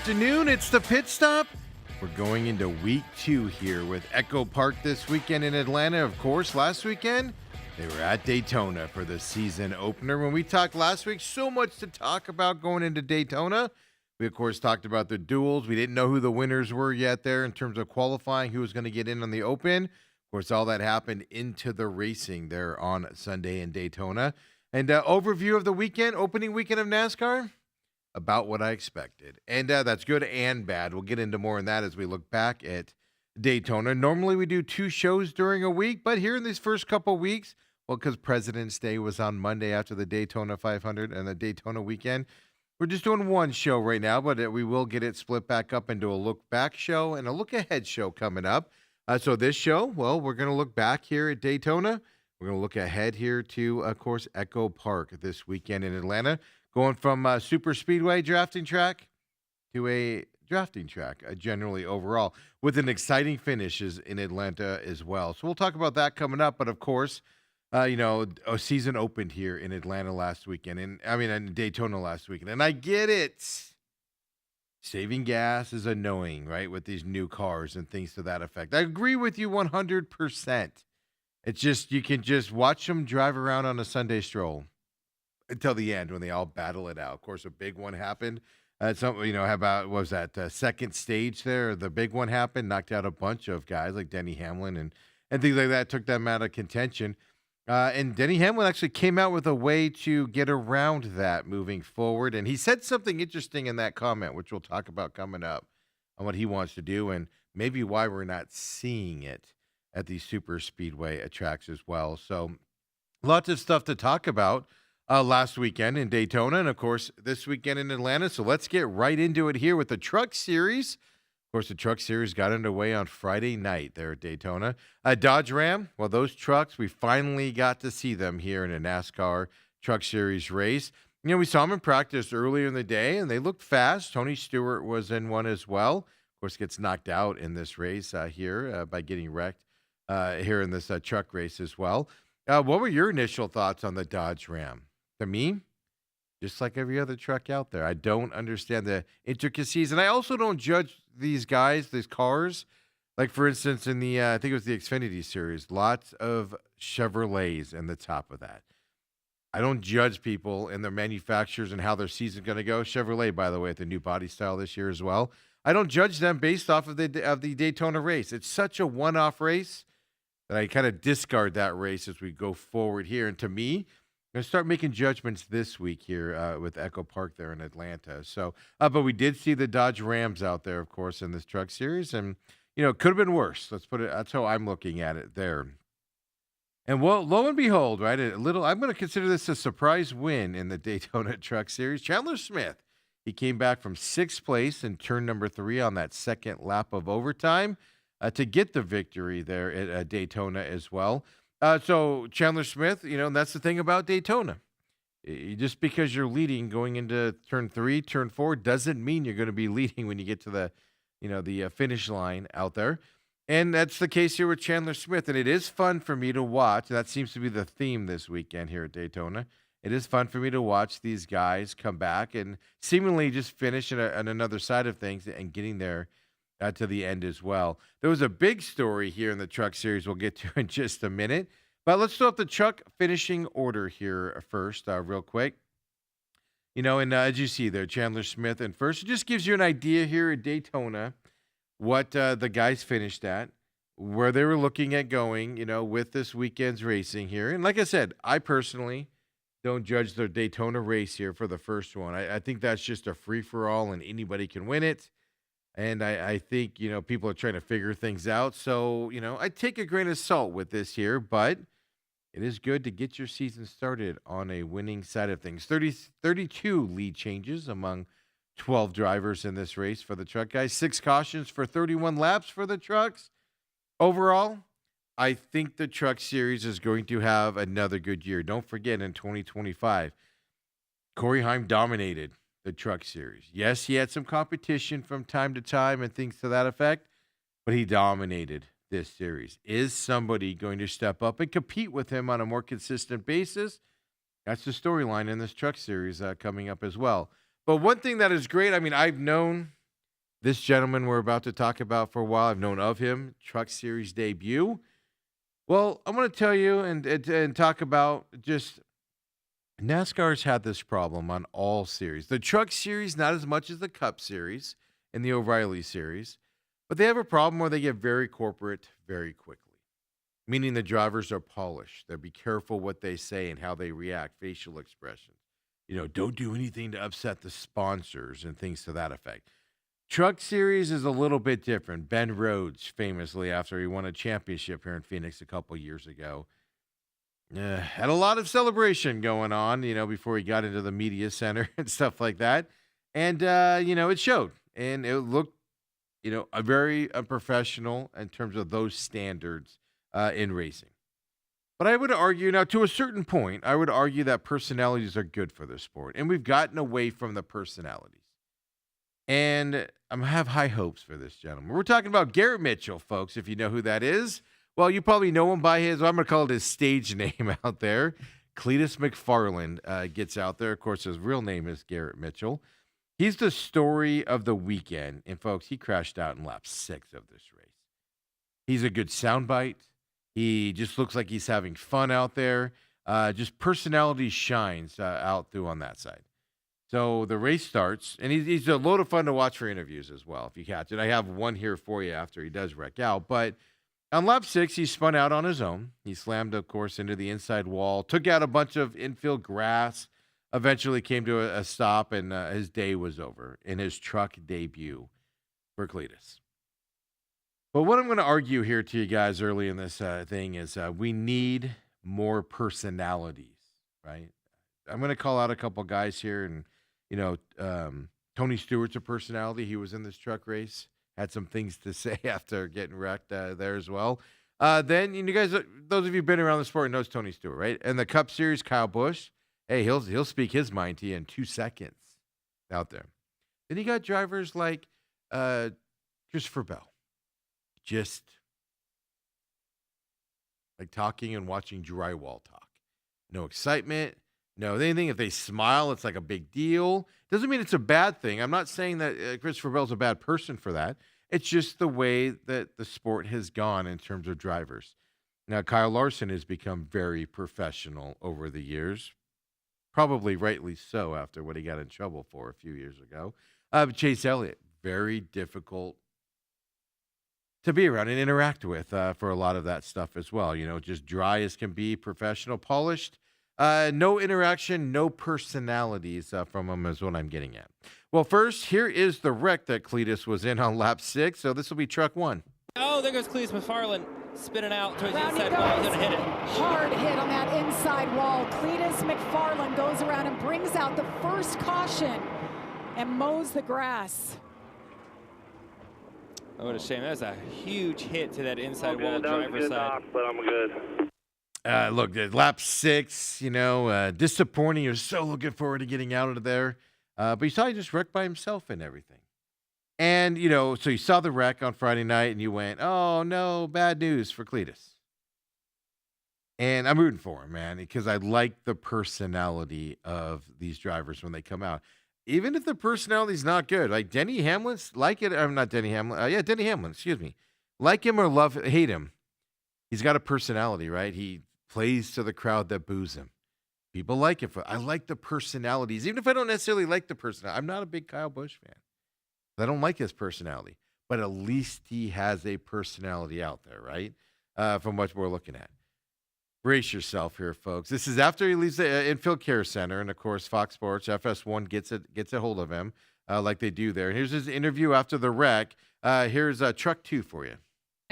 afternoon. It's the pit stop. We're going into week 2 here with Echo Park this weekend in Atlanta. Of course, last weekend, they were at Daytona for the season opener. When we talked last week, so much to talk about going into Daytona. We, of course, talked about the duels. We didn't know who the winners were yet there in terms of qualifying, who was going to get in on the Open. Of course, all that happened into the racing there on Sunday in Daytona. And overview of the weekend, opening weekend of NASCAR, about what I expected. And that's good and bad. We'll get into more on that as we look back at Daytona. Normally we do 2 shows during a week, but here in these first couple weeks, well, because President's Day was on Monday after the Daytona 500 and the Daytona weekend, we're just doing 1 show right now, but we will get it split back up into a look back show and a look ahead show coming up. So this show, well, we're going to look back here at Daytona. We're going to look ahead here to, of course, Echo Park this weekend in Atlanta. Going from super speedway drafting track to a drafting track, generally overall, with an exciting finishes in Atlanta as well. So we'll talk about that coming up. But of course, a season opened here in Atlanta last weekend, in Daytona last weekend. And I get it. Saving gas is annoying, right, with these new cars and things to that effect. I agree with you 100%. It's just, you can just watch them drive around on a Sunday stroll until the end when they all battle it out. Of course, a big one happened. Second stage there? The big one happened, knocked out a bunch of guys like Denny Hamlin and things like that, took them out of contention. And Denny Hamlin actually came out with a way to get around that moving forward. And he said something interesting in that comment, which we'll talk about coming up on what he wants to do and maybe why we're not seeing it at these super speedway tracks as well. So lots of stuff to talk about. Last weekend in Daytona, and of course this weekend in Atlanta. So let's get right into it here with the Truck Series. Of course, the Truck Series got underway on Friday night there at Daytona. Dodge Ram, well, those trucks, we finally got to see them here in a NASCAR Truck Series race. We saw them in practice earlier in the day, and they looked fast. Tony Stewart was in one as well. Of course, gets knocked out in this race here by getting wrecked here in this truck race as well. What were your initial thoughts on the Dodge Ram? To me, just like every other truck out there, I don't understand the intricacies. And I also don't judge these guys, these cars. Like, for instance, in the, I think it was the Xfinity Series, lots of Chevrolets in the top of that. I don't judge people and their manufacturers and how their season's going to go. Chevrolet, by the way, with the new body style this year as well. I don't judge them based off of the Daytona race. It's such a one-off race that I kind of discard that race as we go forward here. And to me, I'm going to start making judgments this week here with Echo Park there in Atlanta. So, but we did see the Dodge Rams out there, of course, in this Truck Series, and it could have been worse. Let's put it. That's how I'm looking at it there. And well, lo and behold, right, I'm going to consider this a surprise win in the Daytona Truck Series. Chandler Smith, he came back from 6th place in turn number 3 on that second lap of overtime to get the victory there at Daytona as well. So Chandler Smith, and that's the thing about Daytona. Just because you're leading going into turn 3, turn 4, doesn't mean you're going to be leading when you get to the finish line out there. And that's the case here with Chandler Smith. And it is fun for me to watch. That seems to be the theme this weekend here at Daytona. It is fun for me to watch these guys come back and seemingly just finish on another side of things and getting there to the end as well. There was a big story here in the Truck Series we'll get to in just a minute. But let's start the truck finishing order here first, real quick. And as you see there, Chandler Smith in first. It just gives you an idea here at Daytona what the guys finished at, where they were looking at going, with this weekend's racing here. And like I said, I personally don't judge the Daytona race here for the first one. I think that's just a free-for-all and anybody can win it. And I think, people are trying to figure things out. So, I take a grain of salt with this here, but it is good to get your season started on a winning side of things. 32 lead changes among 12 drivers in this race for the truck guys. 6 cautions for 31 laps for the trucks. Overall, I think the Truck Series is going to have another good year. Don't forget, in 2025, Corey Heim dominated the Truck Series. Yes, he had some competition from time to time and things to that effect, but he dominated this series. Is somebody going to step up and compete with him on a more consistent basis? That's the storyline in this Truck Series coming up as well. But one thing that is great, I've known This gentleman we're about to talk about for a while, I've known of him, Truck Series debut. Well, I'm going to tell you and talk about just NASCAR's had this problem on all series. The Truck Series, not as much as the Cup Series and the O'Reilly Series, but they have a problem where they get very corporate very quickly, meaning the drivers are polished. They'll be careful what they say and how they react, facial expressions. Don't do anything to upset the sponsors and things to that effect. Truck Series is a little bit different. Ben Rhodes, famously, after he won a championship here in Phoenix a couple years ago, had a lot of celebration going on, before he got into the media center and stuff like that. And, it showed. And it looked, a very unprofessional in terms of those standards in racing. But I would argue, now to a certain point, I would argue that personalities are good for the sport. And we've gotten away from the personalities. And I have high hopes for this gentleman. We're talking about Garrett Mitchell, folks, if you know who that is. Well, you probably know him by I'm going to call it his stage name out there. Cletus McFarland gets out there. Of course, his real name is Garrett Mitchell. He's the story of the weekend. And, folks, he crashed out in lap 6 of this race. He's a good soundbite. He just looks like he's having fun out there. Just personality shines out through on that side. So the race starts, and he's a load of fun to watch for interviews as well, if you catch it. I have one here for you after he does wreck out. But on lap 6, he spun out on his own. He slammed, of course, into the inside wall, took out a bunch of infield grass, eventually came to a stop, and his day was over in his truck debut for Cletus. But what I'm going to argue here to you guys early in this thing is we need more personalities, right? I'm going to call out a couple guys here, and Tony Stewart's a personality. He was in this truck race, had some things to say after getting wrecked there as well. Then you guys, those of you who've been around the sport knows Tony Stewart, right? And the Cup Series, Kyle Busch, hey, he'll speak his mind to you in 2 seconds out there. Then you got drivers like Christopher Bell, just like talking and watching drywall talk. No excitement. No, anything. If they smile, it's like a big deal. Doesn't mean it's a bad thing. I'm not saying that Christopher Bell's a bad person for that. It's just the way that the sport has gone in terms of drivers. Now, Kyle Larson has become very professional over the years, probably rightly so after what he got in trouble for a few years ago. Chase Elliott, very difficult to be around and interact with for a lot of that stuff as well. Just dry as can be, professional, polished. No interaction, no personalities from him is what I'm getting at. Well, first, here is the wreck that Cletus was in on lap 6. So this will be truck 1. Oh, there goes Cletus McFarland spinning out towards the inside wall. He's going to hit it. Hard hit on that inside wall. Cletus McFarland goes around and brings out the first caution and mows the grass. Oh, what a shame. That was a huge hit to that inside wall driver's side. Knock, but I'm good. Look, lap 6, disappointing. You're so looking forward to getting out of there. But you saw he just wrecked by himself and everything. And, so you saw the wreck on Friday night and you went, oh, no, bad news for Cletus. And I'm rooting for him, man, because I like the personality of these drivers when they come out. Even if the personality's not good, like Denny Hamlin's, like it, I'm not Denny Hamlin. Denny Hamlin, excuse me. Like him or hate him, he's got a personality, right? He plays to the crowd that boos him. People like it. I like the personalities, even if I don't necessarily like the personality. I'm not a big Kyle Busch fan. I don't like his personality, but at least he has a personality out there, right? From what we're looking at. Brace yourself here, folks. This is after he leaves the infield care center, and of course, Fox Sports FS1 gets a hold of him, like they do there. And here's his interview after the wreck. Here's truck 2 for you.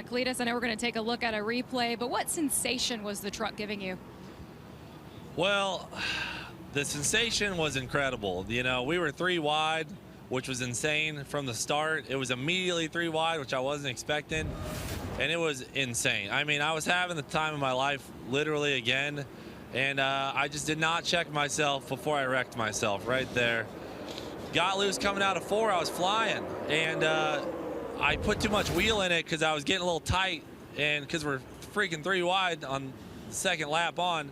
Cletus, I know we're going to take a look at a replay, but what sensation was the truck giving you? Well, the sensation was incredible. We were 3 wide, which was insane from the start. It was immediately 3 wide, which I wasn't expecting. And it was insane. I mean, I was having the time of my life, literally again, and I just did not check myself before I wrecked myself right there. Got loose coming out of 4, I was flying, and I put too much wheel in it because I was getting a little tight, and because we're freaking 3 wide on the second lap on,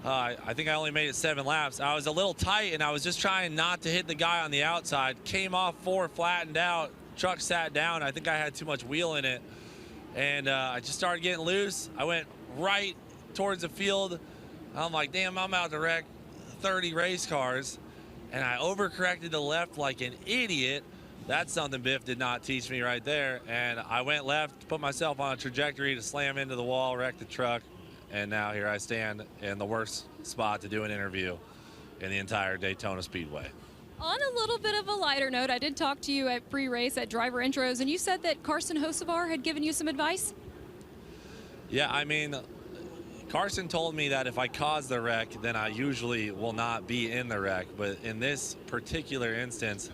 I think I only made it 7 laps. I was a little tight, and I was just trying not to hit the guy on the outside. Came off 4, flattened out, truck sat down. I think I had too much wheel in it, and I just started getting loose. I went right towards the field. I'm like, damn, I'm out to wreck 30 race cars, and I overcorrected to the left like an idiot. That's something Biff did not teach me right there. And I went left, put myself on a trajectory to slam into the wall, wreck the truck, and now here I stand in the worst spot to do an interview in the entire Daytona Speedway. On a little bit of a lighter note, I did talk to you at pre-race at driver intros, and you said that Carson Hocevar had given you some advice? Yeah, I mean, Carson told me that if I cause the wreck, then I usually will not be in the wreck. But in this particular instance,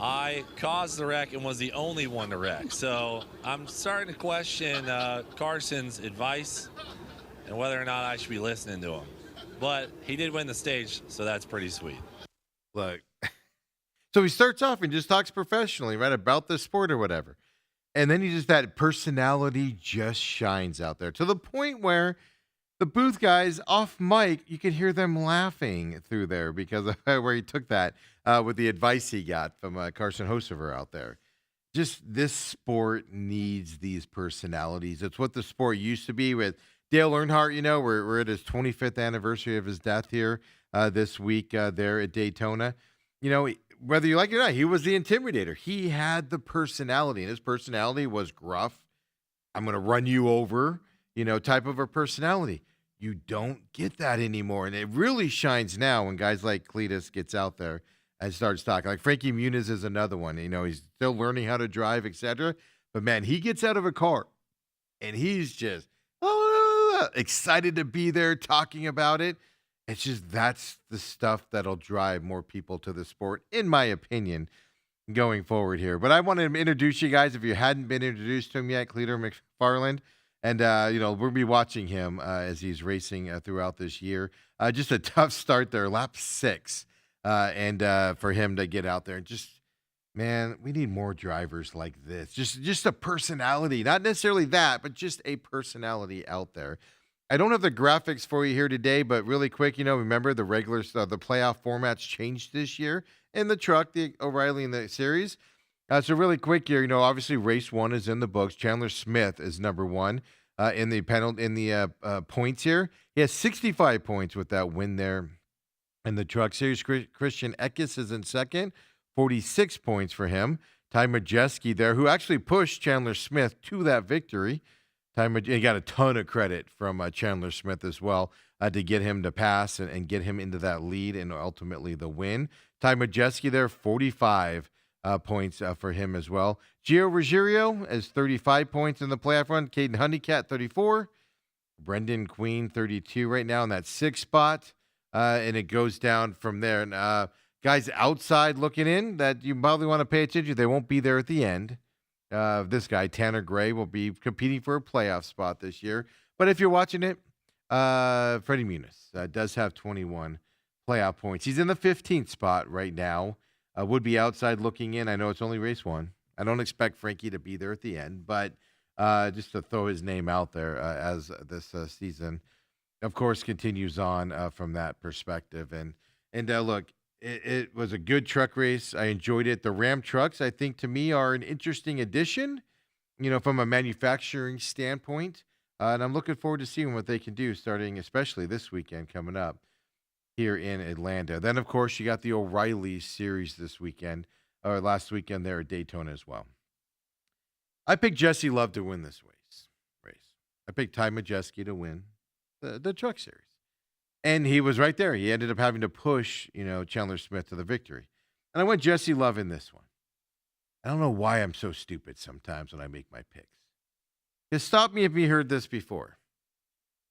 I caused the wreck and was the only one to wreck. So I'm starting to question Carson's advice and whether or not I should be listening to him. But he did win the stage, so that's pretty sweet. Look, so he starts off and just talks professionally, right, about the sport or whatever. And then that personality just shines out there to the point where the booth guys off mic, you could hear them laughing through there because of where he took that with the advice he got from Carson Hocevar out there. Just this sport needs these personalities. It's what the sport used to be with Dale Earnhardt. You know, we're at his 25th anniversary of his death here this week there at Daytona. You know, whether you like it or not, he was the intimidator. He had the personality, and his personality was gruff. I'm going to run you over, you know, type of a personality. You don't get that anymore, and it really shines now when guys like Cletus gets out there and starts talking. Like Frankie Muniz is another one. You know, he's still learning how to drive, etc. But, man, he gets out of a car, and he's just excited to be there talking about it. It's just that's the stuff that'll drive more people to the sport, in my opinion, going forward here. But I want to introduce you guys, if you hadn't been introduced to him yet, Cleeter McFarland. And, you know, we'll be watching him as he's racing throughout this year. Just a tough start there, lap 6. And for him to get out there and just, man, we need more drivers like this. Just a personality, not necessarily that, but just a personality out there. I don't have the graphics for you here today, but really quick, you know, remember the the playoff formats changed this year in the truck, the O'Reilly in the series. So really quick here, you know, obviously race 1 is in the books. Chandler Smith is number 1 in the points here. He has 65 points with that win there in the truck series. Christian Eckes is in second, 46 points for him. Ty Majeski there, who actually pushed Chandler Smith to that victory. He got a ton of credit from Chandler Smith as well to get him to pass and get him into that lead and ultimately the win. Ty Majeski there, 45 points for him as well. Gio Ruggiero has 35 points in the playoff run. Caden Honeycat, 34. Brendan Queen, 32 right now in that 6th spot. And it goes down from there. And guys outside looking in that you probably want to pay attention to, they won't be there at the end. This guy, Tanner Gray, will be competing for a playoff spot this year. But if you're watching it, Freddie Muniz does have 21 playoff points. He's in the 15th spot right now. Would be outside looking in. I know it's only race 1. I don't expect Frankie to be there at the end, but just to throw his name out there as this season, of course, continues on from that perspective. And look, it was a good truck race. I enjoyed it. The Ram trucks, I think, to me, are an interesting addition, you know, from a manufacturing standpoint. And I'm looking forward to seeing what they can do starting, especially this weekend coming up here in Atlanta. Then, of course, you got the O'Reilly series this weekend, or last weekend there at Daytona as well. I picked Jesse Love to win this race. I picked Ty Majeski to win the truck series. And he was right there. He ended up having to push, you know, Chandler Smith to the victory. And I went Jesse Love in this one. I don't know why I'm so stupid sometimes when I make my picks. Just stop me if you heard this before.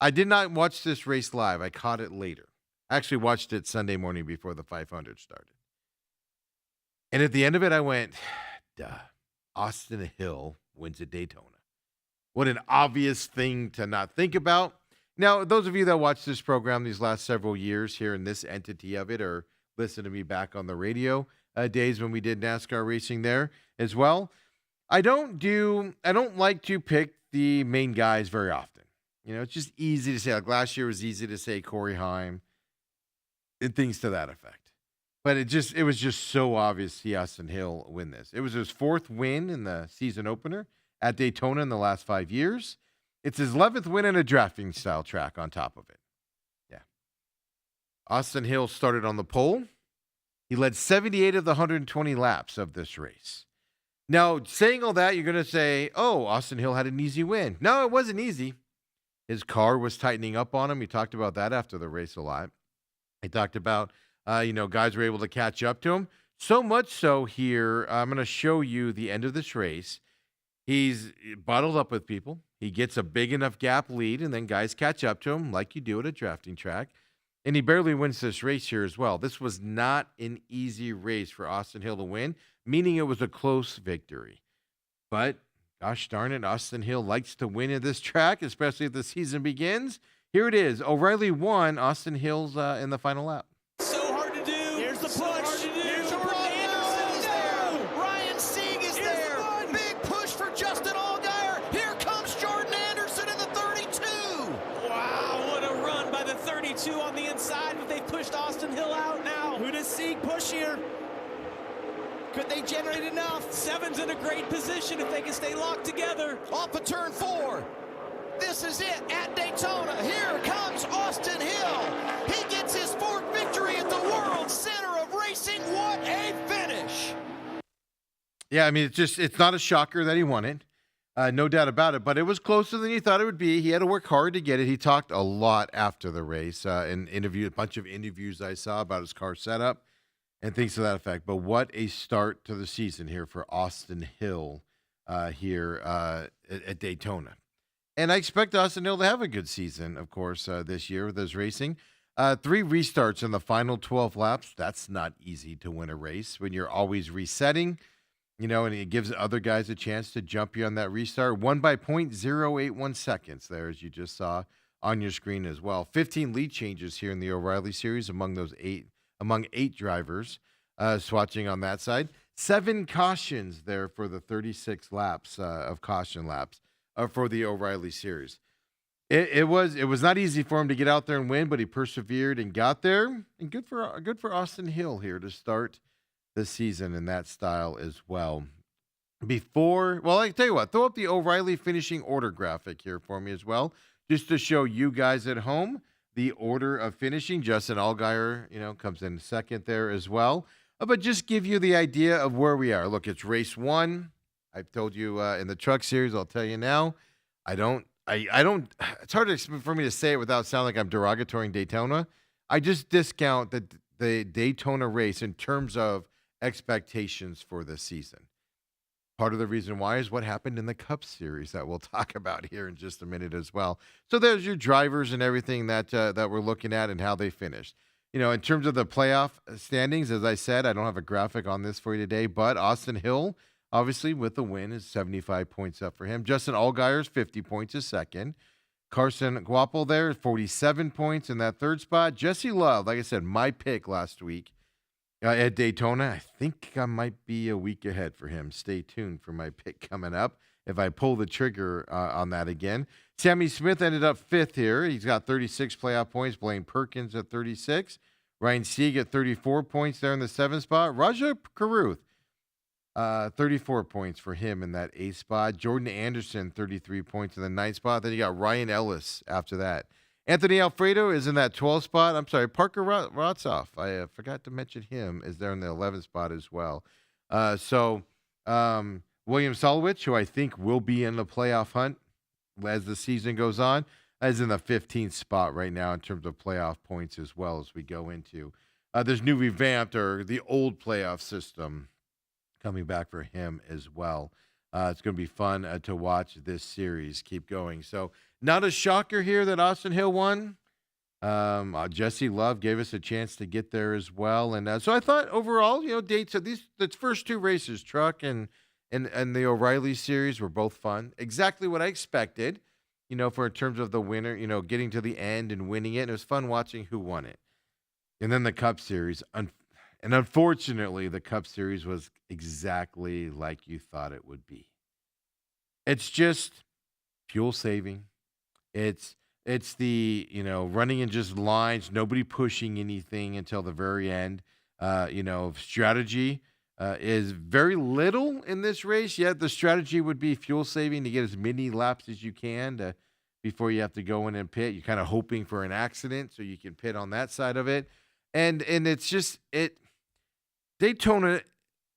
I did not watch this race live. I caught it later. I actually watched it Sunday morning before the 500 started. And at the end of it, I went, duh, Austin Hill wins at Daytona. What an obvious thing to not think about. Now, those of you that watch this program these last several years here in this entity of it, or listen to me back on the radio days when we did NASCAR racing there as well, I don't like to pick the main guys very often. You know, it's just easy to say. Like last year was easy to say Corey Haim and things to that effect. But it was just so obvious to see Austin Hill win this. It was his 4th win in the season opener at Daytona in the last 5 years. It's his 11th win in a drafting style track on top of it. Yeah. Austin Hill started on the pole. He led 78 of the 120 laps of this race. Now, saying all that, you're going to say, oh, Austin Hill had an easy win. No, it wasn't easy. His car was tightening up on him. He talked about that after the race a lot. He talked about, guys were able to catch up to him. So much so here, I'm going to show you the end of this race. He's bottled up with people. He gets a big enough gap lead, and then guys catch up to him like you do at a drafting track. And he barely wins this race here as well. This was not an easy race for Austin Hill to win, meaning it was a close victory. But gosh darn it, Austin Hill likes to win at this track, especially if the season begins. Here it is. O'Reilly won. Austin Hill's in the final lap. So hard to do. Here's the push. Here's Jordan Anderson is there. Ryan Sieg is there. Big push for Justin Allgaier. Here comes Jordan Anderson in the 32. Wow, what a run by the 32 on the inside, but they pushed Austin Hill out now. Who does Sieg push here? Could they generate enough? 7's in a great position if they can stay locked together. Off of turn 4. This is it at Daytona. Here comes Austin Hill. He gets his 4th victory at the World Center of Racing. What a finish. Yeah, I mean, it's not a shocker that he won it. No doubt about it, but it was closer than he thought it would be. He had to work hard to get it. He talked a lot after the race, and a bunch of interviews I saw about his car setup and things to that effect. But what a start to the season here for Austin Hill here at Daytona. And I expect Austin Hill to have a good season, of course, this year with his racing. 3 restarts in the final 12 laps. That's not easy to win a race when you're always resetting, and it gives other guys a chance to jump you on that restart. Won by 0.081 seconds there, as you just saw on your screen as well. 15 lead changes here in the O'Reilly Series among 8 drivers swatching on that side. 7 cautions there for the 36 laps of caution laps for the O'Reilly Series. It was not easy for him to get out there and win, but he persevered and got there. And good for Austin Hill here to start the season in that style as well. I tell you what, throw up the O'Reilly finishing order graphic here for me as well, just to show you guys at home the order of finishing. Justin Allgaier, comes in second there as well. But just give you the idea of where we are. Look, it's race 1. I've told you in the truck series, I'll tell you now, I don't, it's hard for me to say it without sounding like I'm derogatory in Daytona. I just discount the Daytona race in terms of expectations for this season. Part of the reason why is what happened in the Cup Series that we'll talk about here in just a minute as well. So there's your drivers and everything that we're looking at and how they finished. In terms of the playoff standings, as I said, I don't have a graphic on this for you today, but Austin Hill, obviously, with the win, is 75 points up for him. Justin Allgaier's 50 points is second. Carson Guapo there, 47 points in that third spot. Jesse Love, like I said, my pick last week at Daytona. I think I might be a week ahead for him. Stay tuned for my pick coming up if I pull the trigger on that again. Sammy Smith ended up 5th here. He's got 36 playoff points. Blaine Perkins at 36. Ryan Sieg at 34 points there in the 7th spot. Raja Caruth, 34 points for him in that 8th spot. Jordan Anderson, 33 points in the 9th spot. Then you got Ryan Ellis after that. Anthony Alfredo is in that 12th spot. I'm sorry, Parker Rotzoff. I forgot to mention him, is there in the 11th spot as well. William Solowich, who I think will be in the playoff hunt as the season goes on, is in the 15th spot right now in terms of playoff points as well as we go into. There's new revamped or the old playoff system coming back for him as well. It's going to be fun to watch this series keep going. So not a shocker here that Austin Hill won. Jesse Love gave us a chance to get there as well. And so I thought overall, the first 2 races, truck and the O'Reilly series, were both fun. Exactly what I expected, for in terms of the winner, getting to the end and winning it. And it was fun watching who won it. And then the Cup Series. And unfortunately, the Cup Series was exactly like you thought it would be. It's just fuel saving. It's the, running in just lines, nobody pushing anything until the very end. Strategy is very little in this race. Yet the strategy would be fuel saving to get as many laps as you can before you have to go in and pit. You're kind of hoping for an accident so you can pit on that side of it. And it's just Daytona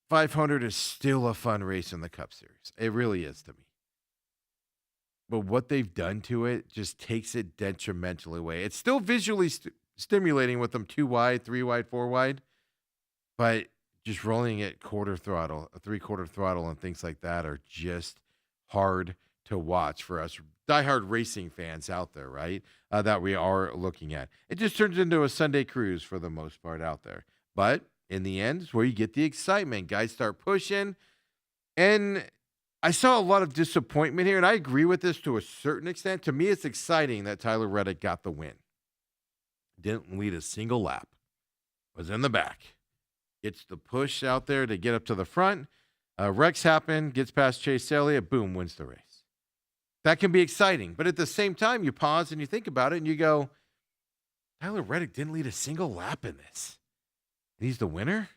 500 is still a fun race in the Cup Series. It really is to me. But what they've done to it just takes it detrimentally away. It's still visually stimulating with them 2 wide, 3 wide, 4 wide, but just rolling it quarter throttle, 3/4 throttle, and things like that are just hard to watch for us diehard racing fans out there, right? That we are looking at. It just turns into a Sunday cruise for the most part out there. But in the end, it's where you get the excitement. Guys start pushing, and I saw a lot of disappointment here, and I agree with this to a certain extent. To me, it's exciting that Tyler Reddick got the win. Didn't lead a single lap. Was in the back. Gets the push out there to get up to the front. Wrecks happen, gets past Chase Elliott, boom, wins the race. That can be exciting, but at the same time, you pause and you think about it, and you go, Tyler Reddick didn't lead a single lap in this. And he's the winner?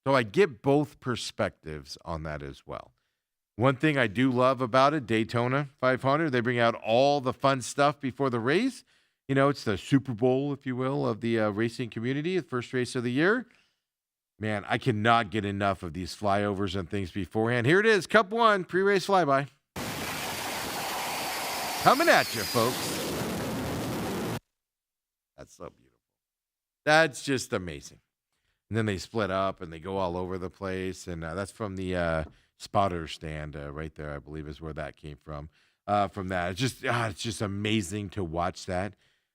So I get both perspectives on that as well. One thing I do love about it, Daytona 500, they bring out all the fun stuff before the race. It's the Super Bowl, if you will, of the racing community, the first race of the year. Man, I cannot get enough of these flyovers and things beforehand. Here it is, Cup 1, pre-race flyby. Coming at you, folks. That's so beautiful. That's just amazing. And then they split up and they go all over the place. And that's from the spotter stand right there, I believe is where that came from. From that, it's just amazing to watch that.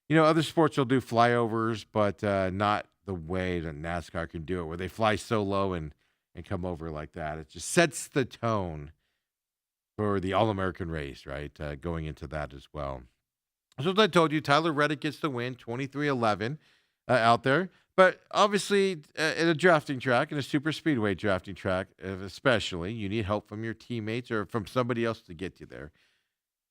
Other sports will do flyovers, but not the way that NASCAR can do it, where they fly so low and come over like that. It just sets the tone for the All-American race, right? Going into that as well. So as I told you, Tyler Reddick gets the win, 23-11 out there. But obviously, in a drafting track, in a super speedway drafting track, especially, you need help from your teammates or from somebody else to get you there.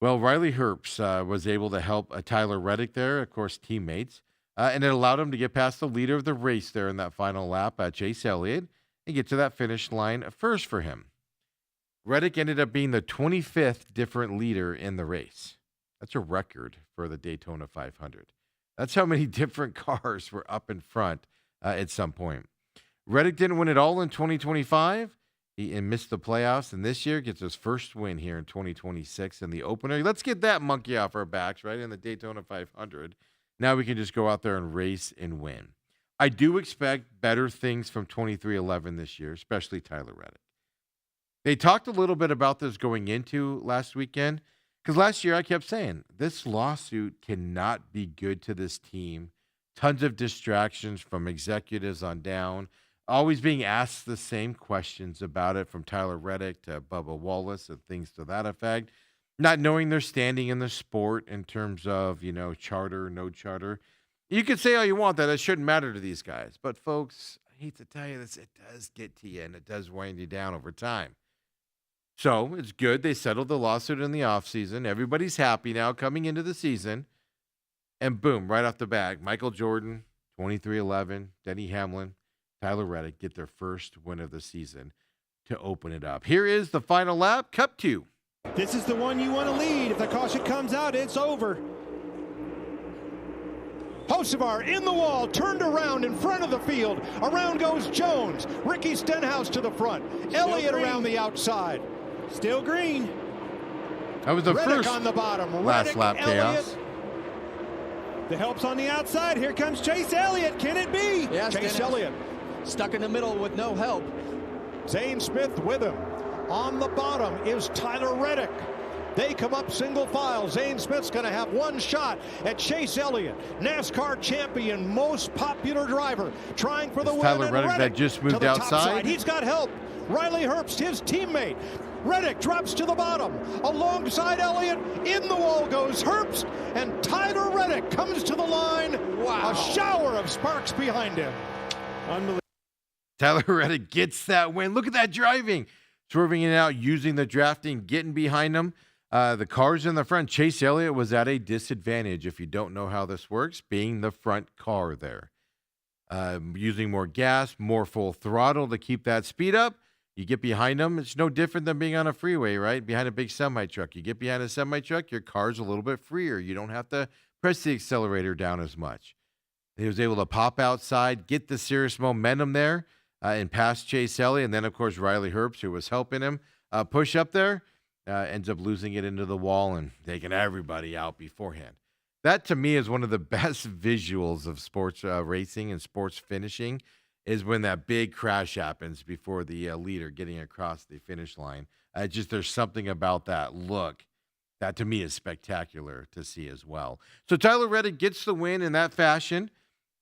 Well, Riley Herbst was able to help Tyler Reddick there, of course, teammates, and it allowed him to get past the leader of the race there in that final lap, Chase Elliott, and get to that finish line first for him. Reddick ended up being the 25th different leader in the race. That's a record for the Daytona 500. That's how many different cars were up in front at some point. Reddick didn't win it all in 2025. He missed the playoffs, and this year gets his first win here in 2026 in the opener. Let's get that monkey off our backs, right, in the Daytona 500. Now we can just go out there and race and win. I do expect better things from 23-11 this year, especially Tyler Reddick. They talked a little bit about this going into last weekend, because last year I kept saying, this lawsuit cannot be good to this team. Tons of distractions from executives on down. Always being asked the same questions about it from Tyler Reddick to Bubba Wallace and things to that effect. Not knowing their standing in the sport in terms of, charter, no charter. You could say all you want that it shouldn't matter to these guys. But, folks, I hate to tell you this, it does get to you and it does wind you down over time. So it's good they settled the lawsuit in the offseason. Everybody's happy now coming into the season. And boom, right off the bat, Michael Jordan, 23-11, Denny Hamlin, Tyler Reddick get their first win of the season to open it up. Here is the final lap, Cup 2. This is the one you want to lead. If the caution comes out, it's over. Hocevar in the wall, turned around in front of the field. Around goes Jones. Ricky Stenhouse to the front. Elliott around the outside. Still green. That was the Reddick first on the bottom. last Reddick, lap Elliott. chaos. The help's on the outside. Here comes Chase Elliott. Can it be? Yeah, Chase Elliott. Stuck in the middle with no help. Zane Smith with him. On the bottom is Tyler Reddick. They come up single file. Zane Smith's going to have one shot at Chase Elliott, NASCAR champion, most popular driver, trying for the win. Tyler Reddick that just moved outside. He's got help. Riley Herbst, his teammate. Reddick drops to the bottom. Alongside Elliott, in the wall goes Herbst, and Tyler Reddick comes to the line. Wow. A shower of sparks behind him. Unbelievable. Tyler Reddick gets that win. Look at that driving. Swerving in and out, using the drafting, getting behind him. The cars in the front. Chase Elliott was at a disadvantage, if you don't know how this works, being the front car there. using more gas, more full throttle to keep that speed up. You get behind them, it's no different than being on a freeway, right? Behind a big semi truck. You get behind a semi truck, your car's a little bit freer. You don't have to press the accelerator down as much. He was able to pop outside, get the serious momentum there, and pass Chase Elliott. And then, of course, Riley Herbst, who was helping him push up there, ends up losing it into the wall and taking everybody out beforehand. That, to me, is one of the best visuals of sports racing and sports finishing, is when that big crash happens before the leader getting across the finish line. There's something about that look that, to me, is spectacular to see as well. So Tyler Reddick gets the win in that fashion.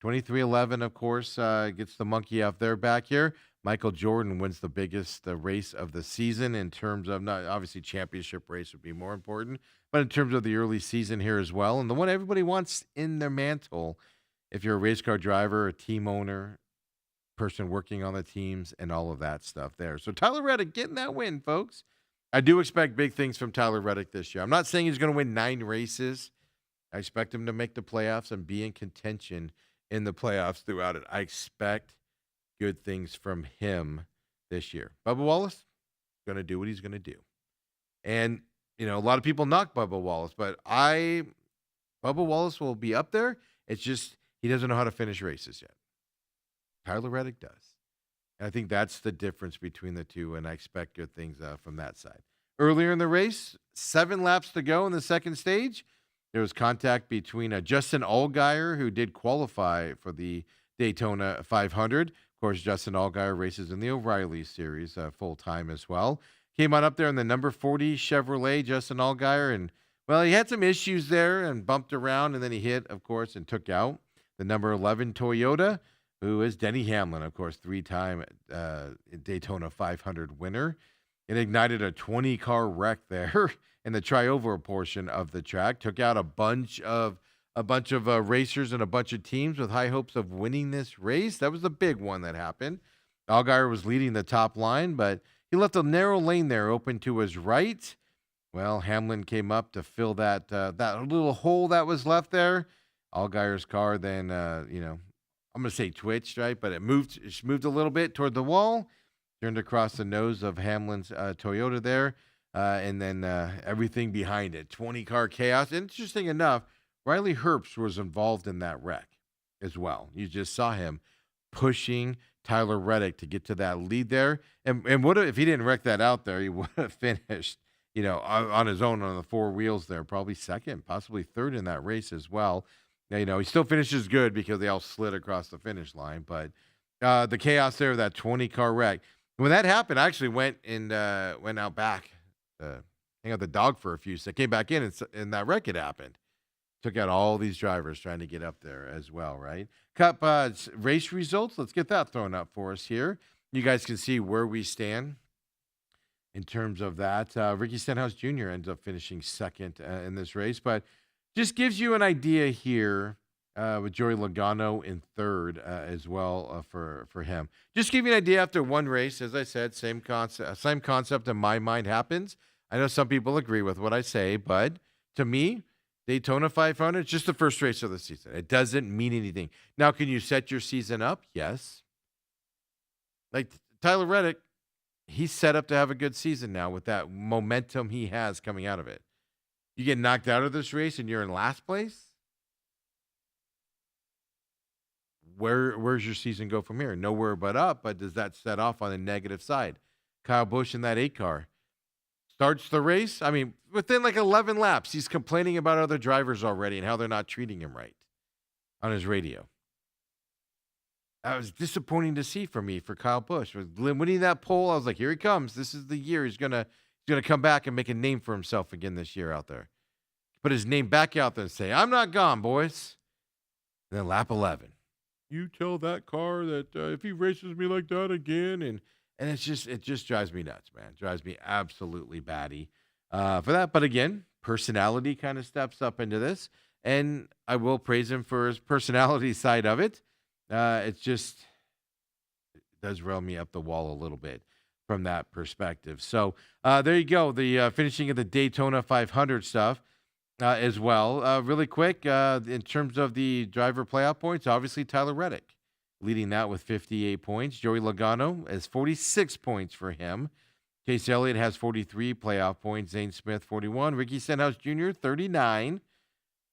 23-11, of course, gets the monkey off their back here. Michael Jordan wins the biggest race of the season in terms of, not obviously championship race would be more important, but in terms of the early season here as well. And the one everybody wants in their mantle, if you're a race car driver, a team owner, person working on the teams, and all of that stuff there. So Tyler Reddick getting that win, folks. I do expect big things from Tyler Reddick this year. I'm not saying he's going to win 9 races. I expect him to make the playoffs and be in contention in the playoffs throughout it. I expect good things from him this year. Bubba Wallace going to do what he's going to do. And, a lot of people knock Bubba Wallace, but Bubba Wallace will be up there. It's just he doesn't know how to finish races yet. Tyler Reddick does. And I think that's the difference between the two, and I expect good things from that side. Earlier in the race, 7 laps to go in the second stage. There was contact between Justin Allgaier, who did qualify for the Daytona 500. Of course, Justin Allgaier races in the O'Reilly Series full-time as well. Came on up there in the number 40 Chevrolet, Justin Allgaier, and, well, he had some issues there and bumped around, and then he hit, of course, and took out the number 11 Toyota, who is Denny Hamlin, of course, 3-time Daytona 500 winner. It ignited a 20-car wreck there in the tri-oval portion of the track. Took out a bunch of racers and a bunch of teams with high hopes of winning this race. That was the big one that happened. Allgaier was leading the top line, but he left a narrow lane there open to his right. Well, Hamlin came up to fill that little hole that was left there. Allgaier's car then, I'm going to say twitched, right? But it moved a little bit toward the wall, turned across the nose of Hamlin's Toyota there, and then everything behind it. 20-car chaos. Interesting enough, Riley Herbst was involved in that wreck as well. You just saw him pushing Tyler Reddick to get to that lead there. And what if he didn't wreck that out there, he would have finished, on his own on the 4 wheels there, probably second, possibly third in that race as well. Now, he still finishes good because they all slid across the finish line. But the chaos there, that 20-car wreck. When that happened, I actually went out back, hang out the dog for a few seconds. Came back in, and that wreck had happened. Took out all these drivers trying to get up there as well, right? Cup race results. Let's get that thrown up for us here. You guys can see where we stand in terms of that. Ricky Stenhouse Jr. ends up finishing second in this race, but just gives you an idea here with Joey Logano in third as well for him. Just give you an idea after one race. As I said, same concept in my mind happens. I know some people agree with what I say, but to me, Daytona 500 is just the first race of the season. It doesn't mean anything. Now, can you set your season up? Yes. Like Tyler Reddick, he's set up to have a good season now with that momentum he has coming out of it. You get knocked out of this race and you're in last place? Where's your season go from here? Nowhere but up, but does that set off on the negative side? Kyle Busch in that 8 car starts the race. I mean, within like 11 laps, he's complaining about other drivers already and how they're not treating him right on his radio. That was disappointing to see for me for Kyle Busch. Winning that pole, I was like, here he comes. This is the year he's gonna come back and make a name for himself again this year out there. Put his name back out there and say, I'm not gone, boys. And then lap 11. You tell that car that if he races me like that again, and it just drives me nuts, man. It drives me absolutely batty for that. But again, personality kind of steps up into this, and I will praise him for his personality side of it. It does rail me up the wall a little bit from that perspective. So there you go. The finishing of the Daytona 500 stuff as well. Really quick, in terms of the driver playoff points, obviously Tyler Reddick leading that with 58 points. Joey Logano has 46 points for him. Chase Elliott has 43 playoff points. Zane Smith, 41. Ricky Stenhouse Jr., 39.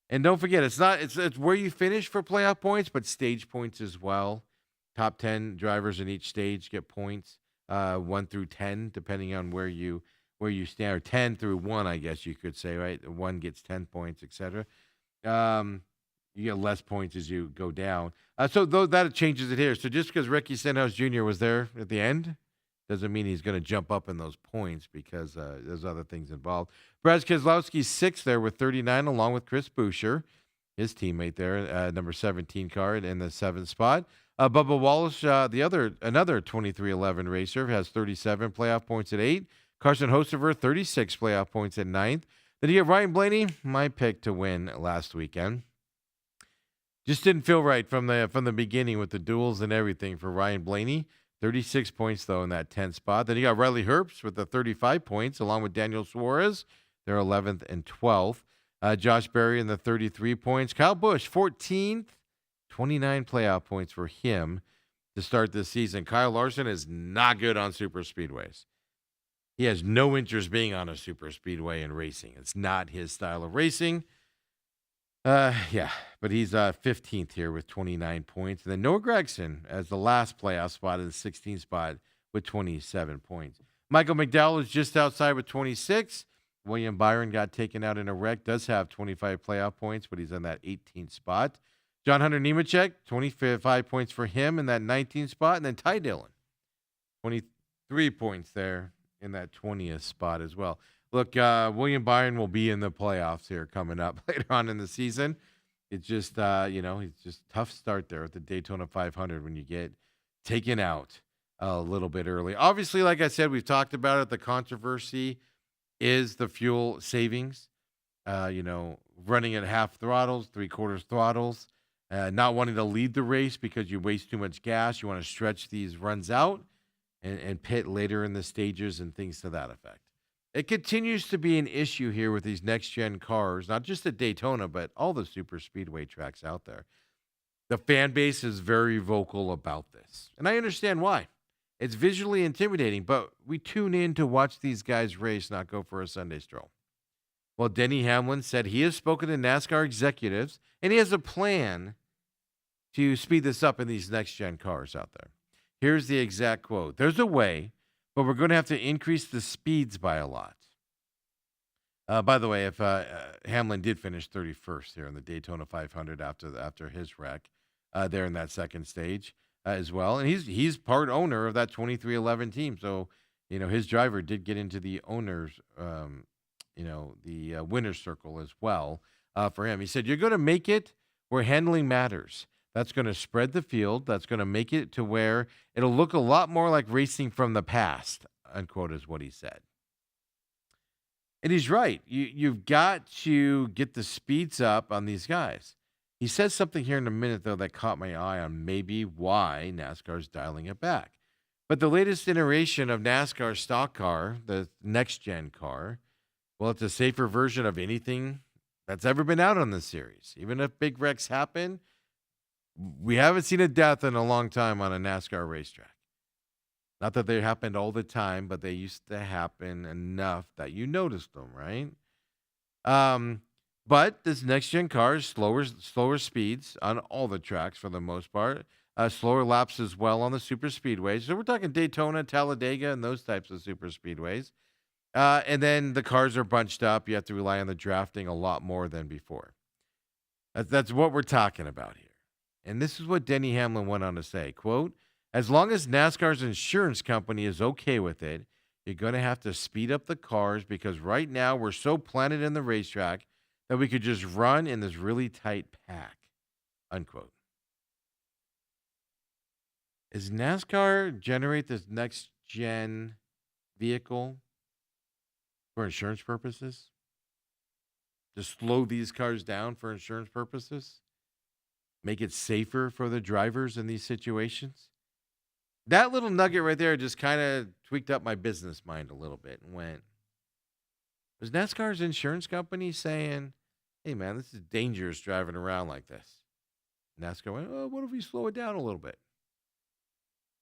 And don't forget, it's where you finish for playoff points, but stage points as well. Top 10 drivers in each stage get points, 1 through 10, depending on where you stand, or 10 through 1, I guess you could say, right? 1 gets 10 points, etc. You get less points as you go down. So that changes it here. So just because Ricky Stenhouse Jr. was there at the end doesn't mean he's going to jump up in those points, because there's other things involved. Brad Keselowski's 6th there with 39, along with Chris Buescher, his teammate there, number 17 car in the 7th spot. Bubba Wallace, another 2311 racer, has 37 playoff points at 8. Carson Hocevar, 36 playoff points at 9th. Then you get Ryan Blaney, my pick to win last weekend. Just didn't feel right from the beginning with the duels and everything for Ryan Blaney. 36 points, though, in that 10th spot. Then you got Riley Herbst with the 35 points, along with Daniel Suarez. They're 11th and 12th. Josh Berry in the 33 points. Kyle Busch, 14th. 29 playoff points for him to start this season. Kyle Larson is not good on super speedways. He has no interest being on a super speedway and racing. It's not his style of racing. But he's 15th here with 29 points. And then Noah Gragson as the last playoff spot in the 16th spot with 27 points. Michael McDowell is just outside with 26. William Byron got taken out in a wreck, does have 25 playoff points, but he's in that 18th spot. John Hunter Nemechek, 25 points for him in that 19th spot. And then Ty Dillon, 23 points there in that 20th spot as well. Look, William Byron will be in the playoffs here coming up later on in the season. It's just, it's just a tough start there at the Daytona 500 when you get taken out a little bit early. Obviously, like I said, we've talked about it. The controversy is the fuel savings, running at half throttles, 3/4 throttles, not wanting to lead the race because you waste too much gas. You want to stretch these runs out and pit later in the stages and things to that effect. It continues to be an issue here with these next-gen cars, not just at Daytona, but all the super speedway tracks out there. The fan base is very vocal about this, and I understand why. It's visually intimidating, but we tune in to watch these guys race, not go for a Sunday stroll. Well, Denny Hamlin said he has spoken to NASCAR executives, and he has a plan to speed this up in these next-gen cars out there. Here's the exact quote. "There's a way, but we're going to have to increase the speeds by a lot." By the way, if Hamlin did finish 31st here in the Daytona 500 after his wreck there in that second stage as well, and he's part owner of that 2311 team, so his driver did get into the owners, the winner's circle as well for him. He said, "You're going to make it where handling matters. That's going to spread the field. That's going to make it to where it'll look a lot more like racing from the past," unquote, is what he said. And he's right. You've got to get the speeds up on these guys. He says something here in a minute, though, that caught my eye on maybe why NASCAR's dialing it back. But the latest iteration of NASCAR stock car, the next-gen car, well, it's a safer version of anything that's ever been out on this series. Even if big wrecks happen, we haven't seen a death in a long time on a NASCAR racetrack. Not that they happened all the time, but they used to happen enough that you noticed them, right? But this next-gen car is slower speeds on all the tracks for the most part. Slower laps as well on the super speedways. So we're talking Daytona, Talladega, and those types of super speedways. And then the cars are bunched up. You have to rely on the drafting a lot more than before. That's what we're talking about here. And this is what Denny Hamlin went on to say, quote, "As long as NASCAR's insurance company is okay with it, you're going to have to speed up the cars because right now we're so planted in the racetrack that we could just run in this really tight pack," unquote. Is NASCAR generate this next-gen vehicle for insurance purposes? To slow these cars down for insurance purposes? Make it safer for the drivers in these situations? That little nugget right there just kind of tweaked up my business mind a little bit and went, was NASCAR's insurance company saying, "Hey, man, this is dangerous driving around like this"? NASCAR went, "Oh, what if we slow it down a little bit?"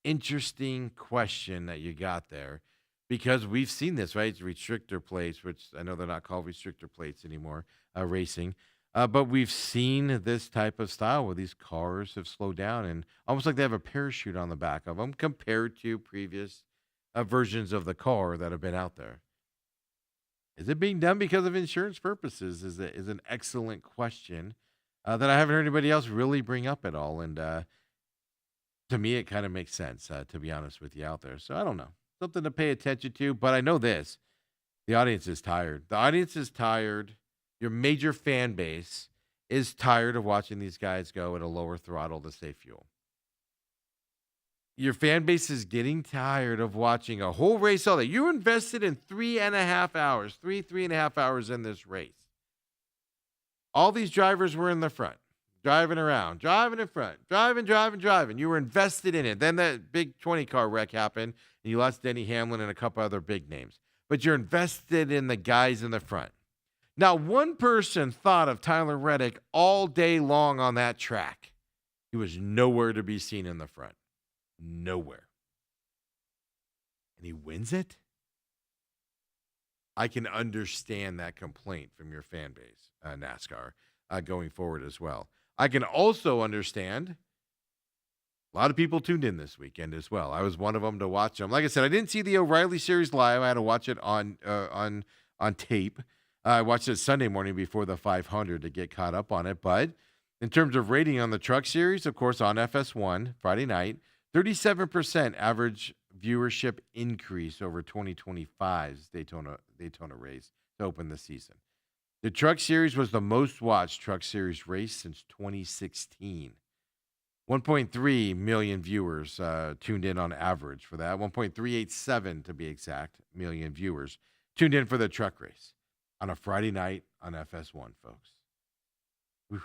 interesting question that you got there because we've seen this, right? Restrictor plates, which I know they're not called restrictor plates anymore, racing. But we've seen this type of style where these cars have slowed down and almost like they have a parachute on the back of them compared to previous versions of the car that have been out there. Is it being done because of insurance purposes? Is an excellent question that I haven't heard anybody else really bring up at all. And to me, it kind of makes sense, to be honest with you out there. So I don't know. Something to pay attention to. But I know this. The audience is tired. The audience is tired. Your major fan base is tired of watching these guys go at a lower throttle to save fuel. Your fan base is getting tired of watching a whole race all day. You invested in 3.5 hours, three and a half hours in this race. All these drivers were in the front, driving around, driving in front, driving. You were invested in it. Then that big 20 car wreck happened, and you lost Denny Hamlin and a couple other big names. But you're invested in the guys in the front. Now, one person thought of Tyler Reddick all day long on that track. He was nowhere to be seen in the front. Nowhere. And he wins it? I can understand that complaint from your fan base, NASCAR, going forward as well. I can also understand a lot of people tuned in this weekend as well. I was one of them to watch them. Like I said, I didn't see the O'Reilly Series live. I had to watch it on tape. I watched it Sunday morning before the 500 to get caught up on it. But in terms of rating on the Truck Series, of course, on FS1 Friday night, 37% average viewership increase over 2025's Daytona race to open the season. The Truck Series was the most watched Truck Series race since 2016. 1.3 million viewers tuned in on average for that. 1.387 to be exact million viewers tuned in for the truck race on a Friday night on FS1, folks. Whew.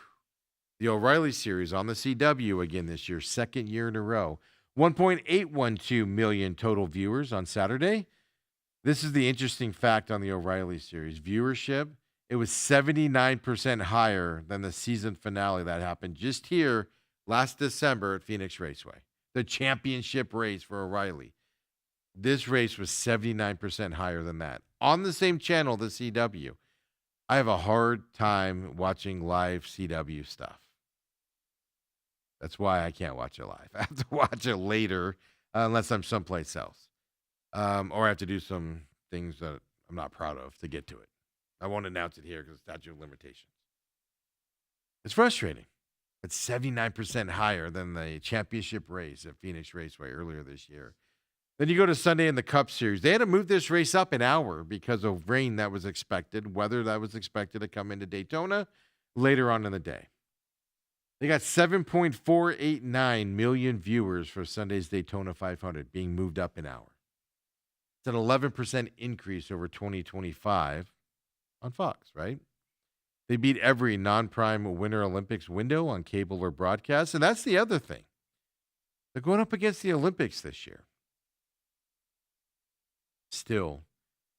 The O'Reilly Series on the CW again this year, second year in a row. 1.812 million total viewers on Saturday. This is the interesting fact on the O'Reilly Series. Viewership, it was 79% higher than the season finale that happened just here last December at Phoenix Raceway. The championship race for O'Reilly. This race was 79% higher than that. On the same channel, the CW. I have a hard time watching live CW stuff. That's why I can't watch it live. I have to watch it later unless I'm someplace else. Or I have to do some things that I'm not proud of to get to it. I won't announce it here because of statute of limitations. It's frustrating. It's 79% higher than the championship race at Phoenix Raceway earlier this year. Then you go to Sunday in the Cup Series. They had to move this race up an hour because of rain that was expected, weather that was expected to come into Daytona later on in the day. They got 7.489 million viewers for Sunday's Daytona 500, being moved up an hour. It's an 11% increase over 2025 on Fox, right? They beat every non-prime Winter Olympics window on cable or broadcast, and that's the other thing. They're going up against the Olympics this year. Still,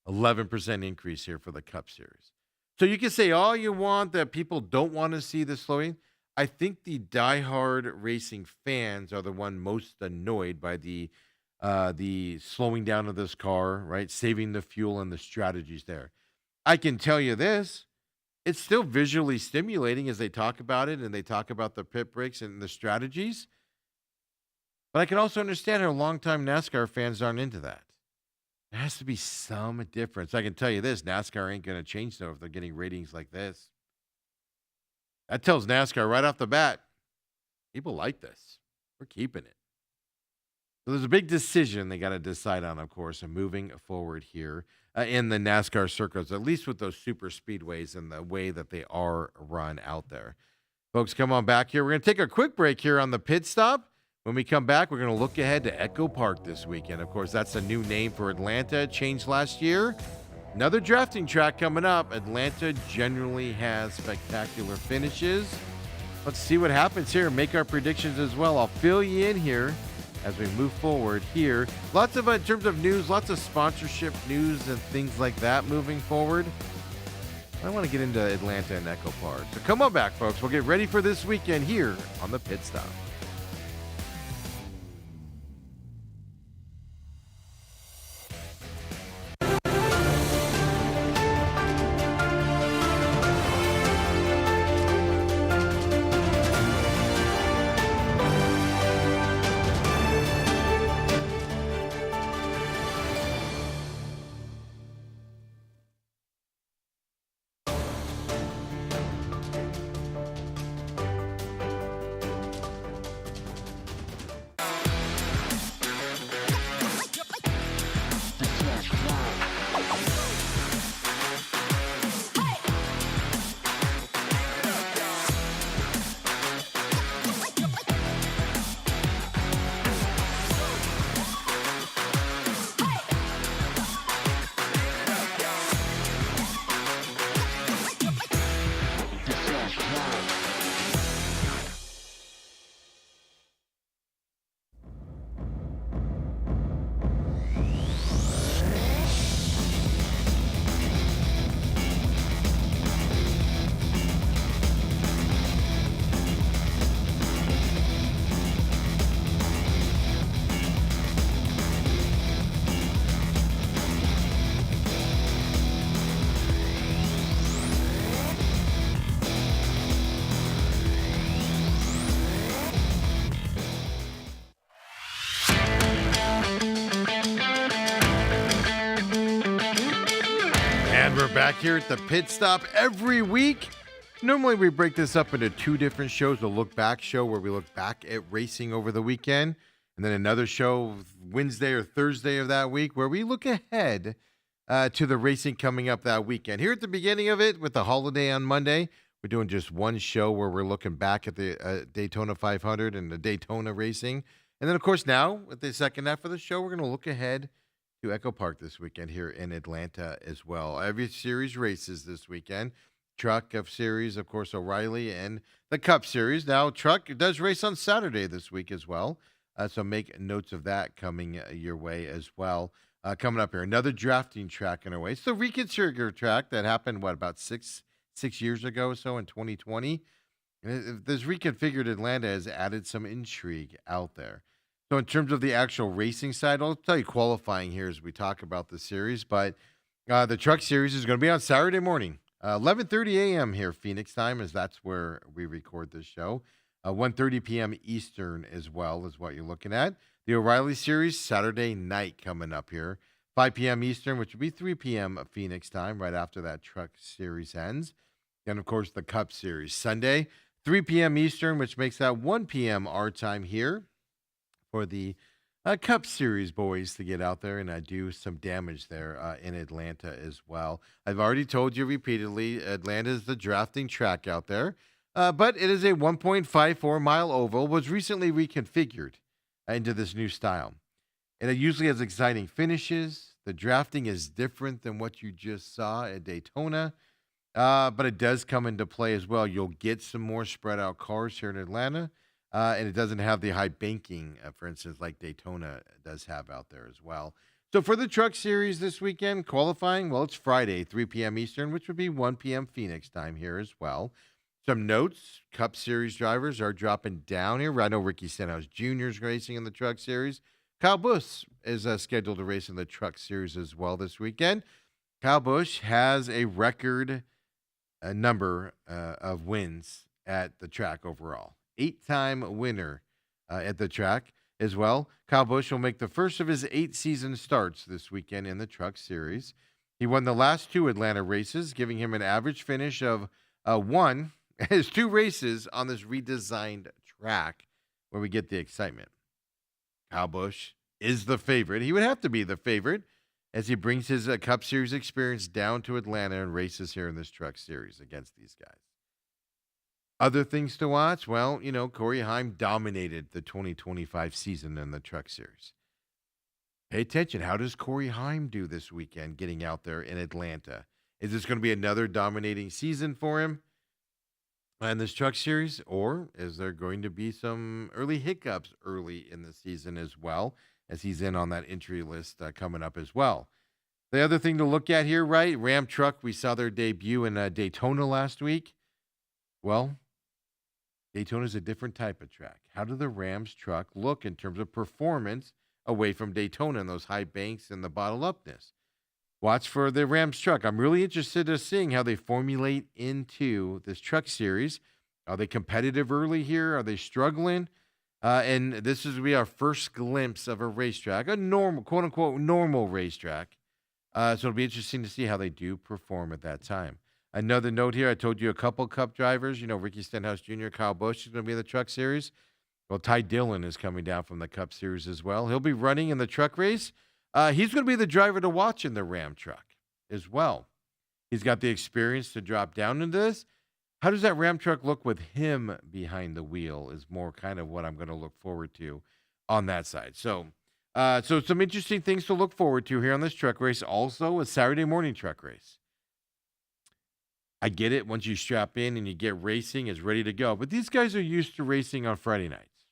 11% increase here for the Cup Series. So you can say all you want that people don't want to see the slowing. I think the diehard racing fans are the one most annoyed by the slowing down of this car, right? Saving the fuel and the strategies there. I can tell you this. It's still visually stimulating as they talk about it and they talk about the pit breaks and the strategies. But I can also understand how longtime NASCAR fans aren't into that. There has to be some difference. I can tell you this, NASCAR ain't going to change though if they're getting ratings like this. That tells NASCAR right off the bat, people like this. We're keeping it. So there's a big decision they got to decide on, of course, and moving forward here in the NASCAR circuits, at least with those super speedways and the way that they are run out there. Folks, come on back here. We're going to take a quick break here on the pit stop. When we come back, we're going to look ahead to Echo Park this weekend. Of course, that's a new name for Atlanta. It changed last year. Another drafting track coming up. Atlanta generally has spectacular finishes. Let's see what happens here and make our predictions as well. I'll fill you in here as we move forward here. Lots of, in terms of news, lots of sponsorship news and things like that moving forward. I want to get into Atlanta and Echo Park. So come on back, folks. We'll get ready for this weekend here on the Pit Stop. And we're back here at the pit stop every week. Normally we break this up into two different shows. A look back show where we look back at racing over the weekend. And then another show Wednesday or Thursday of that week where we look ahead to the racing coming up that weekend. Here at the beginning of it with the holiday on Monday, we're doing just one show where we're looking back at the Daytona 500 and the Daytona racing. And then, of course, now with the second half of the show, we're going to look ahead to Echo Park this weekend here in Atlanta as well. Every series races this weekend. Truck of series, of course, O'Reilly, and the Cup series. Now, Truck does race on Saturday this week as well. So make notes of that coming your way as well. Coming up here, another drafting track in our way. It's the reconfigured track that happened, about six years ago or so in 2020. And this reconfigured Atlanta has added some intrigue out there. So in terms of the actual racing side, I'll tell you qualifying here as we talk about the series. But the Truck series is going to be on Saturday morning, 11:30 a.m. here, Phoenix time, as that's where we record this show. 1:30 p.m. Eastern as well is what you're looking at. The O'Reilly series, Saturday night coming up here. 5 p.m. Eastern, which would be 3 p.m. Phoenix time, right after that Truck series ends. And, of course, the Cup series, Sunday, 3 p.m. Eastern, which makes that 1 p.m. our time here for the Cup series boys to get out there and do some damage there in Atlanta as well. I've already told you repeatedly, Atlanta is the drafting track out there. But it is a 1.54-mile oval, was recently reconfigured into this new style. And it usually has exciting finishes. The drafting is different than what you just saw at Daytona. But it does come into play as well. You'll get some more spread out cars here in Atlanta. And it doesn't have the high banking, for instance, like Daytona does have out there as well. So for the Truck series this weekend, qualifying, well, it's Friday, 3 p.m. Eastern, which would be 1 p.m. Phoenix time here as well. Some notes, Cup Series drivers are dropping down here. I know Ricky Stenhouse Jr. is racing in the Truck Series. Kyle Busch is scheduled to race in the Truck Series as well this weekend. Kyle Busch has a record number of wins at the track overall. 8-time winner at the track as well. Kyle Busch will make the first of his 8 season starts this weekend in the Truck Series. He won the last 2 Atlanta races, giving him an average finish of 1. His 2 races on this redesigned track where we get the excitement. Kyle Busch is the favorite. He would have to be the favorite as he brings his Cup Series experience down to Atlanta and races here in this Truck Series against these guys. Other things to watch? Well, Corey Heim dominated the 2025 season in the Truck Series. Pay attention. How does Corey Heim do this weekend getting out there in Atlanta? Is this going to be another dominating season for him in this Truck Series, or is there going to be some early hiccups early in the season as well, as he's in on that entry list coming up as well? The other thing to look at here, right? Ram Truck, we saw their debut in Daytona last week. Well, Daytona is a different type of track. How do the Rams truck look in terms of performance away from Daytona and those high banks and the bottle upness? Watch for the Rams truck. I'm really interested in seeing how they formulate into this Truck Series. Are they competitive early here? Are they struggling? And this is be our first glimpse of a racetrack, a normal, quote unquote, normal racetrack. So it'll be interesting to see how they do perform at that time. Another note here, I told you a couple Cup drivers, Ricky Stenhouse Jr., Kyle Busch is going to be in the Truck Series. Well, Ty Dillon is coming down from the Cup Series as well. He'll be running in the truck race. He's going to be the driver to watch in the Ram truck as well. He's got the experience to drop down into this. How does that Ram truck look with him behind the wheel is more kind of what I'm going to look forward to on that side. So some interesting things to look forward to here on this truck race. Also, a Saturday morning truck race. I get it. Once you strap in and you get racing, it's ready to go. But these guys are used to racing on Friday nights.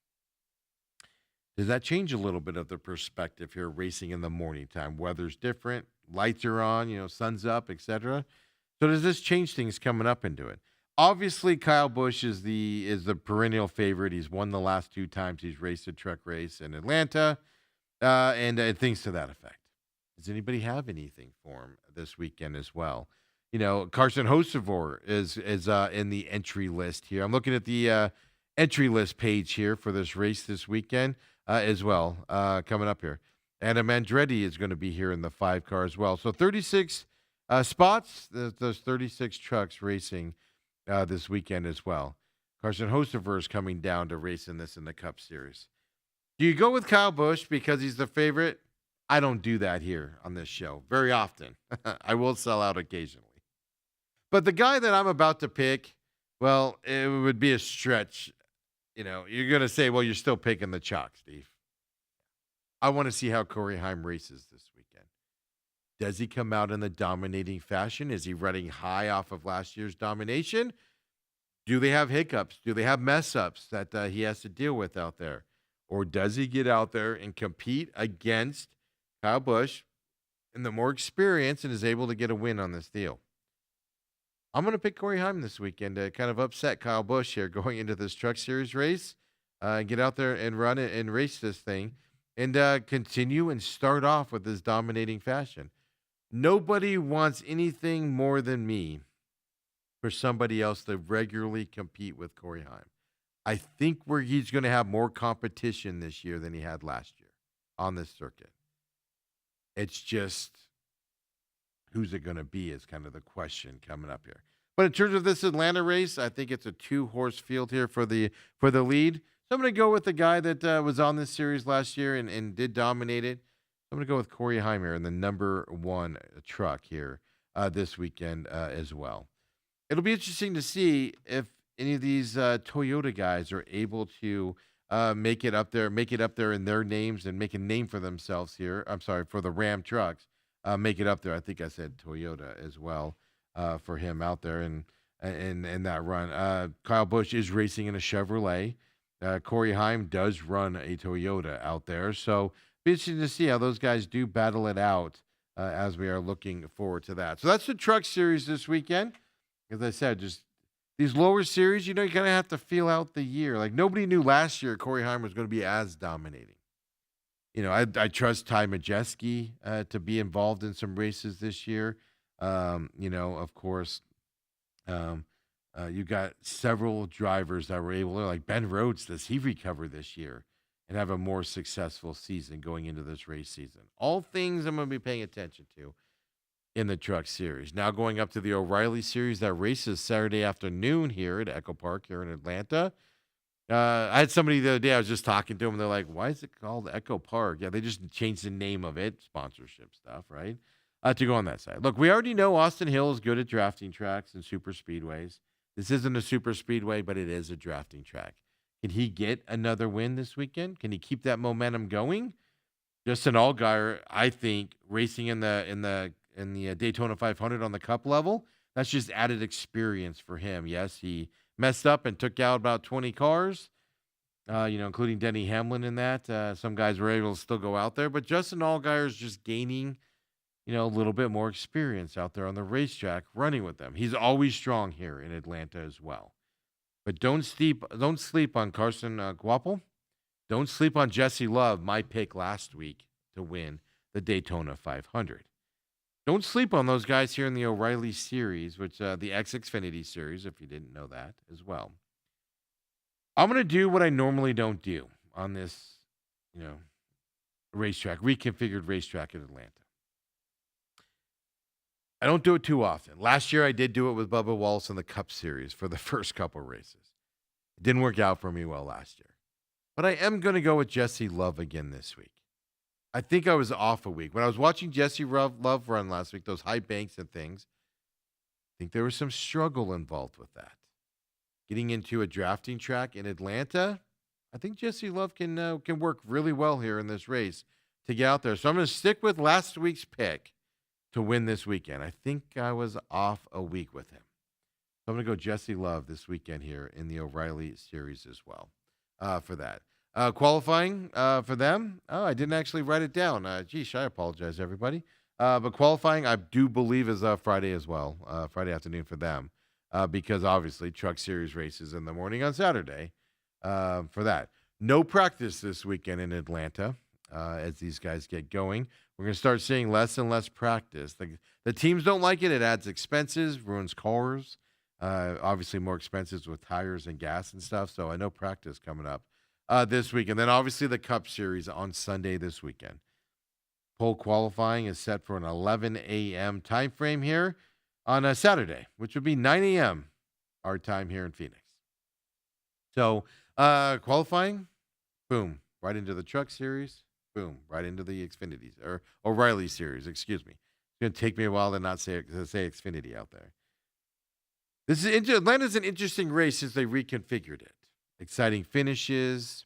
Does that change a little bit of the perspective here, racing in the morning time? Weather's different, lights are on, sun's up, etc. So does this change things coming up into it? Obviously, Kyle Busch is the perennial favorite. He's won the last 2 times he's raced a truck race in Atlanta, and things to that effect. Does anybody have anything for him this weekend as well? Carson Hocevar is in the entry list here. I'm looking at the entry list page here for this race this weekend as well, coming up here. Adam Andretti is going to be here in the 5 car as well. So 36 Spots, those 36 trucks racing this weekend as well. Carson Hocevar is coming down to race in this in the Cup Series. Do you go with Kyle Busch because he's the favorite? I don't do that here on this show very often. I will sell out occasionally. But the guy that I'm about to pick, well, it would be a stretch. You know, you're going to say, well, you're still picking the chalk, Steve. I want to see how Corey Heim races this weekend. Does he come out in the dominating fashion? Is he running high off of last year's domination? Do they have hiccups? Do they have mess ups that he has to deal with out there? Or does he get out there and compete against Kyle Busch and the more experience and is able to get a win on this deal? I'm going to pick Corey Heim this weekend to kind of upset Kyle Busch here going into this Truck Series race. Get out there and run it and race this thing and continue and start off with this dominating fashion. Nobody wants anything more than me for somebody else to regularly compete with Corey Heim. I think he's going to have more competition this year than he had last year on this circuit. It's just, who's it going to be is kind of the question coming up here. But in terms of this Atlanta race, I think it's a 2-horse field here for the lead. So I'm going to go with the guy that was on this series last year and did dominate it. I'm going to go with Corey Heim here in the number 1 truck here this weekend as well. It'll be interesting to see if any of these Toyota guys are able to make it up there in their names and make a name for themselves here. I'm sorry, for the Ram trucks, make it up there. I think I said Toyota as well for him out there and that run. Kyle Busch is racing in a Chevrolet. Corey Heim does run a Toyota out there. So be interesting to see how those guys do battle it out as we are looking forward to that. So that's the Truck Series this weekend. As I said, just these lower series, you kind of have to feel out the year. Like nobody knew last year Corey Heim was going to be as dominating. I trust Ty Majeski to be involved in some races this year. Of course, you got several drivers that were able to, like Ben Rhodes, does he recover this year and have a more successful season going into this race season? All things I'm going to be paying attention to in the Truck Series. Now going up to the O'Reilly Series, that races Saturday afternoon here at Echo Park here in Atlanta. I had somebody the other day, I was just talking to them, and they're like, why is it called Echo Park? Yeah, they just changed the name of it, sponsorship stuff, right? To go on that side. Look, we already know Austin Hill is good at drafting tracks and super speedways. This isn't a super speedway, but it is a drafting track. Can he get another win this weekend? Can he keep that momentum going? Justin Allgaier, I think, racing in the Daytona 500 on the Cup level, that's just added experience for him. Yes, he messed up and took out about 20 cars, including Denny Hamlin in that. Some guys were able to still go out there, but Justin Allgaier is just gaining, a little bit more experience out there on the racetrack running with them. He's always strong here in Atlanta as well. But don't sleep on Carson Guapel. Don't sleep on Jesse Love, my pick last week to win the Daytona 500. Don't sleep on those guys here in the O'Reilly Series, which the Xfinity Series, if you didn't know that as well. I'm going to do what I normally don't do on this, racetrack, reconfigured racetrack in Atlanta. I don't do it too often. Last year, I did do it with Bubba Wallace in the Cup Series for the first couple races. It didn't work out for me well last year. But I am going to go with Jesse Love again this week. I think I was off a week. When I was watching Jesse Love run last week, those high banks and things, I think there was some struggle involved with that. Getting into a drafting track in Atlanta, I think Jesse Love can work really well here in this race to get out there. So I'm going to stick with last week's pick to win this weekend. I think I was off a week with him. So I'm going to go Jesse Love this weekend here in the O'Reilly Series as well for that. Qualifying for them, I didn't actually write it down. I apologize, everybody. But qualifying, I do believe, is Friday as well, Friday afternoon for them, because obviously Truck Series races in the morning on Saturday for that. No practice this weekend in Atlanta as these guys get going. We're going to start seeing less and less practice. The teams don't like it. It adds expenses, ruins cars, obviously more expenses with tires and gas and stuff. So I know practice coming up this week. And then obviously the Cup Series on Sunday this weekend. Pole qualifying is set for an 11 a.m. time frame here on a Saturday, which would be 9 a.m. our time here in Phoenix. So qualifying, boom, right into the Truck Series, boom, right into the Xfinities or O'Reilly Series. Excuse me. It's going to take me a while to not say Xfinity out there. Atlanta's an interesting race since they reconfigured it. Exciting finishes,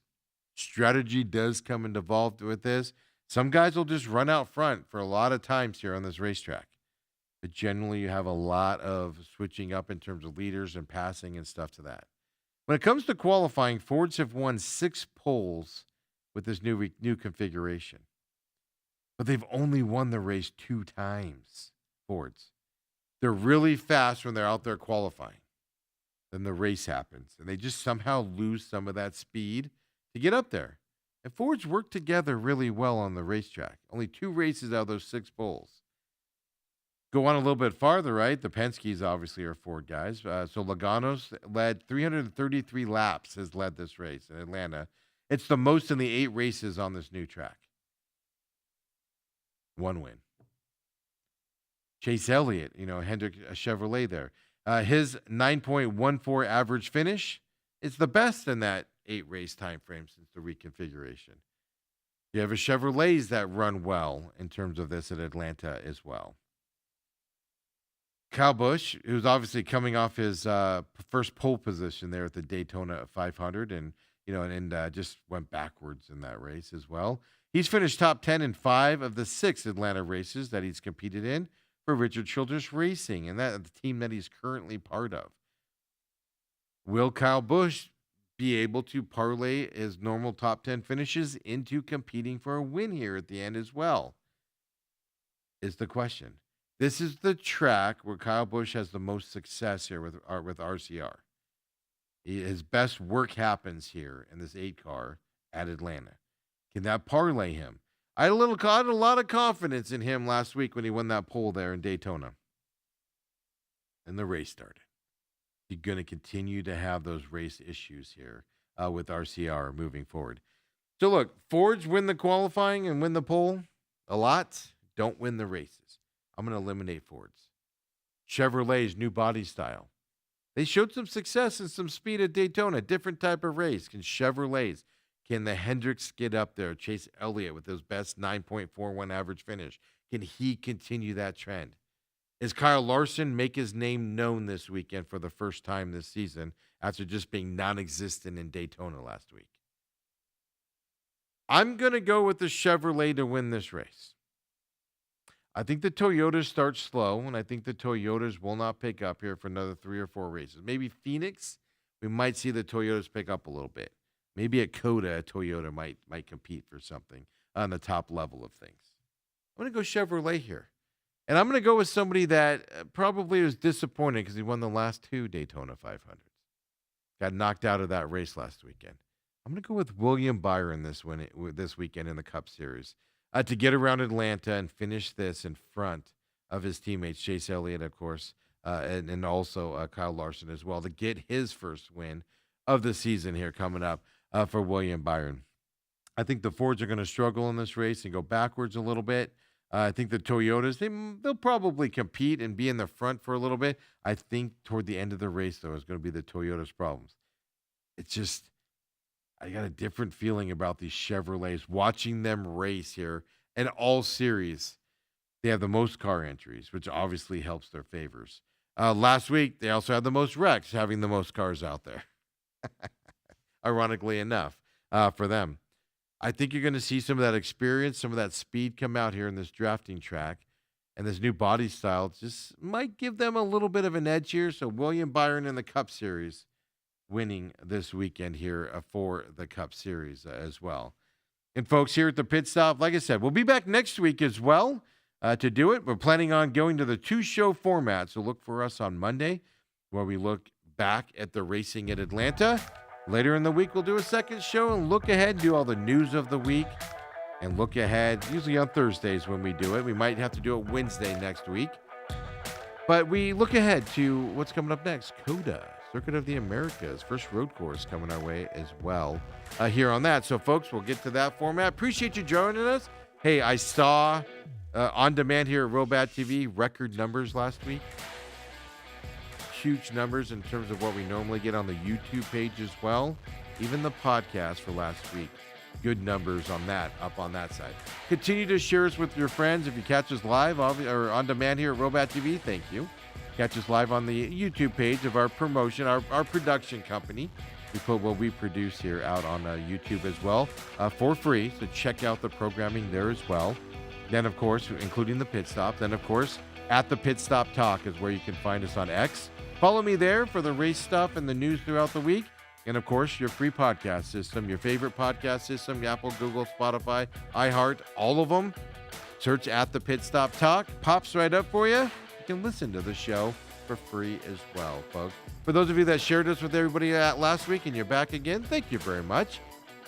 strategy does come involved with this. Some guys will just run out front for a lot of times here on this racetrack. But generally, you have a lot of switching up in terms of leaders and passing and stuff to that. When it comes to qualifying, Fords have won 6 poles with this new configuration. But they've only won the race 2 times, Fords. They're really fast when they're out there qualifying. Then the race happens, and they just somehow lose some of that speed to get up there. And Fords work together really well on the racetrack. Only 2 races out of those 6 poles. Go on a little bit farther, right? The Penske's obviously are Ford guys. So Logano's led 333 laps, has led this race in Atlanta. It's the most in the 8 races on this new track. 1 win. Chase Elliott, Hendrick Chevrolet there. His 9.14 average finish is the best in that 8 race time frame since the reconfiguration. You have a Chevrolets that run well in terms of this at Atlanta as well. Kyle Busch, who's obviously coming off his first pole position there at the Daytona 500 and just went backwards in that race as well. He's finished top 10 in 5 of the 6 Atlanta races that he's competed in for Richard Childress Racing, and that the team that he's currently part of. Will Kyle Busch be able to parlay his normal top 10 finishes into competing for a win here at the end as well? Is the question. This is the track where Kyle Busch has the most success here with RCR. His best work happens here in this 8 car at Atlanta. Can that parlay him? I had a lot of confidence in him last week when he won that pole there in Daytona. And the race started. He's going to continue to have those race issues here with RCR moving forward. So look, Fords win the qualifying and win the pole a lot. Don't win the races. I'm going to eliminate Fords. Chevrolet's new body style. They showed some success and some speed at Daytona. Different type of race. Can the Hendricks get up there? Chase Elliott with his best 9.41 average finish. Can he continue that trend? Is Kyle Larson make his name known this weekend for the first time this season after just being non-existent in Daytona last week? I'm going to go with the Chevrolet to win this race. I think the Toyotas start slow, and I think the Toyotas will not pick up here for another 3 or 4 races. Maybe Phoenix, we might see the Toyotas pick up a little bit. Maybe at Coda, a Toyota might compete for something on the top level of things. I'm going to go Chevrolet here. And I'm going to go with somebody that probably was disappointed because he won the last 2 Daytona 500s. Got knocked out of that race last weekend. I'm going to go with William Byron this weekend in the Cup Series to get around Atlanta and finish this in front of his teammates, Chase Elliott, of course, and also Kyle Larson as well, to get his first win of the season here coming up for William Byron. I think the Fords are going to struggle in this race and go backwards a little bit. I think the Toyotas, they'll probably compete and be in the front for a little bit. I think toward the end of the race, though, is going to be the Toyotas' problems. It's just, I got a different feeling about these Chevrolets. Watching them race here in all series, they have the most car entries, which obviously helps their favors. Last week, they also had the most wrecks, having the most cars out there. Ironically enough, for them. I think you're going to see some of that experience, some of that speed come out here in this drafting track. And this new body style just might give them a little bit of an edge here. So William Byron in the Cup Series winning this weekend here for the Cup Series as well. And folks, here at the Pit Stop, like I said, we'll be back next week as well to do it. We're planning on going to the 2-show format. So look for us on Monday where we look back at the racing at Atlanta. Later in the week, we'll do a second show and look ahead, do all the news of the week, and look ahead, usually on Thursdays when we do it. We might have to do it Wednesday next week. But we look ahead to what's coming up next. Coda, Circuit of the Americas, first road course coming our way as well here on that. So, folks, we'll get to that format. Appreciate you joining us. Hey, I saw on demand here at Robat TV record numbers last week. Huge numbers in terms of what we normally get on the YouTube page as well. Even the podcast for last week. Good numbers on that, up on that side. Continue to share us with your friends. If you catch us live or on demand here at Robat TV, thank you. Catch us live on the YouTube page of our promotion, our production company. We put what we produce here out on YouTube as well for free. So check out the programming there as well. Then, of course, including the pit stop. Then, of course, at the Pit Stop Talk is where you can find us on X. Follow me there for the race stuff and the news throughout the week. And, of course, your free podcast system, your favorite podcast system, Apple, Google, Spotify, iHeart, all of them. Search at the Pit Stop Talk. Pops right up for you. You can listen to the show for free as well, folks. For those of you that shared us with everybody last week and you're back again, thank you very much.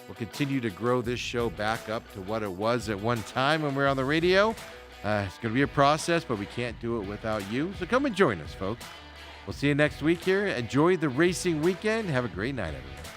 We'll continue to grow this show back up to what it was at one time when we were on the radio. It's going to be a process, but we can't do it without you. So come and join us, folks. We'll see you next week here. Enjoy the racing weekend. Have a great night, everyone.